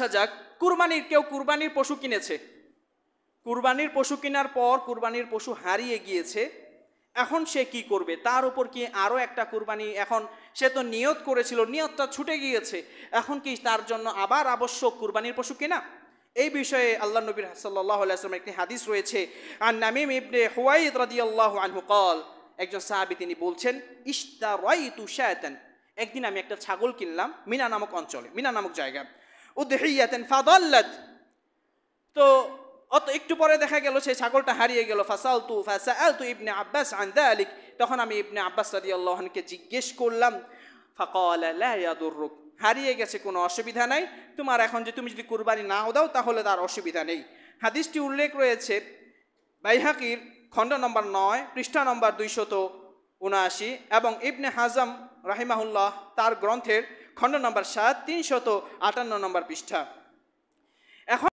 আসা যাক, কেউ কুরবানির পশু কিনেছে, কুরবানির পশু কেনার পর কুরবানির পশু হারিয়ে গিয়েছে, এখন সে কি করবে? তার উপর কি আরও একটা কুরবানি, এখন সে তো নিয়ত করেছিল, নিয়তটা ছুটে গিয়েছে, এখন কি তার জন্য আবার আবশ্যক কুরবানির পশু কেনা? এই বিষয়ে আল্লাহ নবী সাল্লাল্লাহু আলাইহি ওয়াসাল্লামের একটি হাদিস রয়েছে। আর নামিম ইবনে হুয়াইদ রাদিয়াল্লাহু আনহু قال, একজন সাহাবী তিনি বলছেন, ইশতারাইতু শাতান, একদিন আমি একটা ছাগল কিনলাম মিনা নামক অঞ্চলে, মিনা নামক জায়গা, উদহিয়াতান ফাদাল্লাত, তো একটু পরে দেখা গেল সেই ছাগলটা হারিয়ে গেল। ফাসালতু ইবনে আব্বাস আন যালিক, তখন আমি ইবনে আব্বাস রাদিয়াল্লাহু আনহুকে জিজ্ঞেস করলাম। ফাকালা লা ইয়াদুররুক, হারিয়ে গেছে, কোনো অসুবিধা নাই, তোমার এখন যে তুমি যদি কুরবানি নাও দাও তাহলে তার অসুবিধা নেই। হাদিসটি উল্লেখ রয়েছে বাইহাকির খণ্ড নম্বর 9 পৃষ্ঠা নম্বর 279 এবং ইবনে হাজম রাহিমাহুল্লাহ তার গ্রন্থের খণ্ড নম্বর 7 358 নম্বর পৃষ্ঠা। এখন